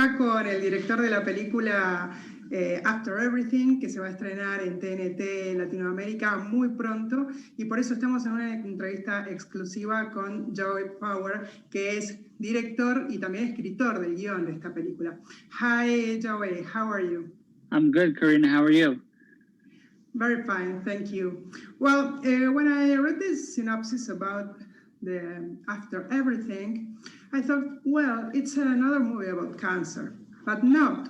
acá con el director de la película After Everything, que se va a estrenar en TNT en Latinoamérica muy pronto, y por eso estamos en una entrevista exclusiva con Joey Power, que es director y también escritor del guión de esta película. Hi, Joey, how are you? I'm good, Karina. How are you? Very fine, thank you. Well, when I read this synopsis about the After Everything, I thought, well, it's another movie about cancer, but not.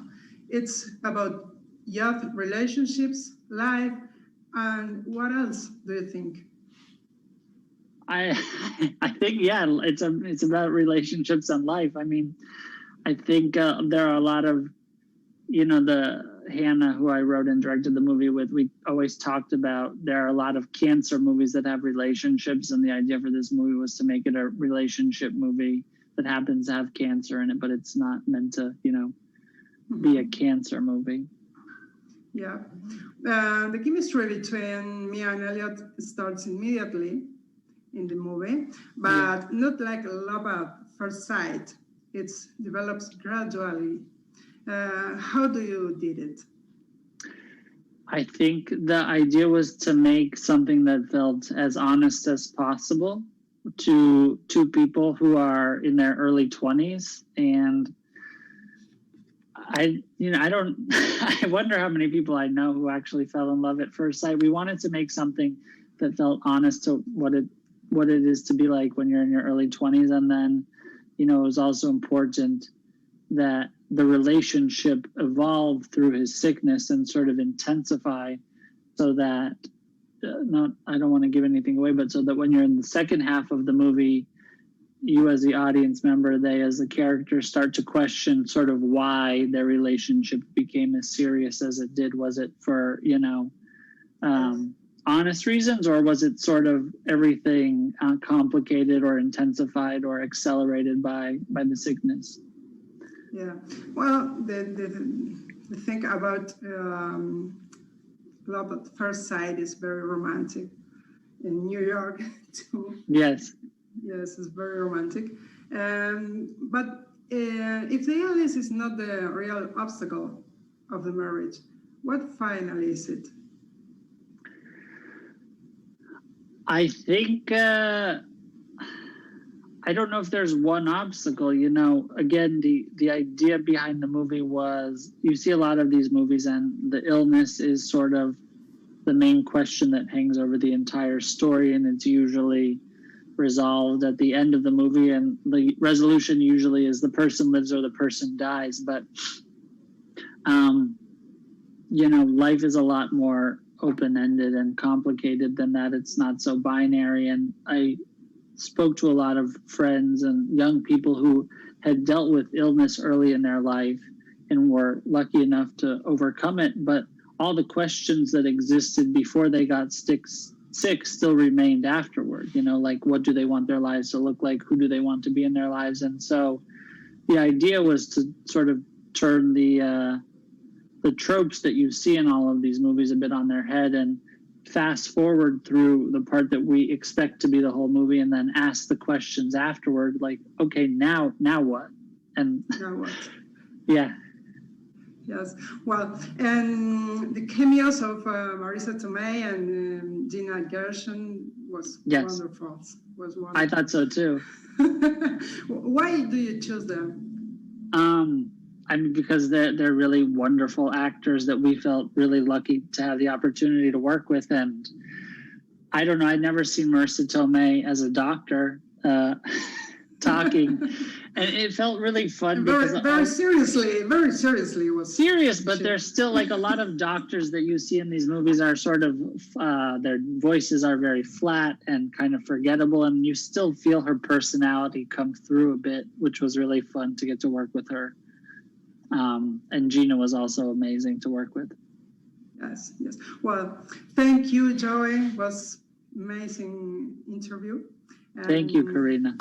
It's about youth relationships, life, and what else do you think? I think it's about relationships and life. I mean, I think there are a lot of, the Hannah, who I wrote and directed the movie with, we always talked about there are a lot of cancer movies that have relationships, and the idea for this movie was to make it a relationship movie that happens to have cancer in it, but it's not meant to, be a cancer movie. Yeah. The chemistry between Mia and Elliot starts immediately in the movie, but not like love at first sight. It develops gradually. How do you did it? I think the idea was to make something that felt as honest as possible to two people who are in their early 20s. And I wonder how many people I know who actually fell in love at first sight. We wanted to make something that felt honest to what it is to be like when you're in your early 20s. And then, it was also important that the relationship evolved through his sickness and sort of intensify, so that I don't want to give anything away, but so that when you're in the second half of the movie, you as the audience member, they as the characters start to question sort of why their relationship became as serious as it did. Was it for, honest reasons, or was it sort of everything complicated or intensified or accelerated by the sickness? Yeah, well, the thing about love at first sight is very romantic in New York too. Yes. Yes, it's very romantic. But if the illness is not the real obstacle of the marriage, what finally is it? I think, I don't know if there's one obstacle. Again, the idea behind the movie was, you see a lot of these movies and the illness is sort of the main question that hangs over the entire story, and it's usually resolved at the end of the movie, and the resolution usually is the person lives or the person dies. But life is a lot more open-ended and complicated than that. It's not so binary. And I spoke to a lot of friends and young people who had dealt with illness early in their life and were lucky enough to overcome it, but all the questions that existed before they got sick still remained afterward. Like, what do they want their lives to look like? Who do they want to be in their lives? And so the idea was to sort of turn the tropes that you see in all of these movies a bit on their head and fast forward through the part that we expect to be the whole movie, and then ask the questions afterward, like, okay, now what? And now what? Yeah. Yes. Well, and the cameos of Marisa Tomei and Gina Gershon was wonderful. I thought so too. Why do you choose them? Because they're really wonderful actors that we felt really lucky to have the opportunity to work with. And I don't know, I'd never seen Marisa Tomei as a doctor talking, and it felt really fun. Very seriously was serious, but there's still like a lot of doctors that you see in these movies are sort of their voices are very flat and kind of forgettable, and you still feel her personality come through a bit, which was really fun to get to work with her. And Gina was also amazing to work with. Yes. Well, thank you, Joey. It was amazing interview. Thank you, Karina.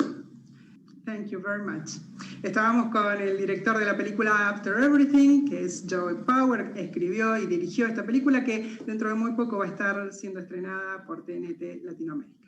Thank you very much. Estábamos con el director de la película After Everything, que es Joey Power, escribió y dirigió esta película que dentro de muy poco va a estar siendo estrenada por TNT Latinoamérica.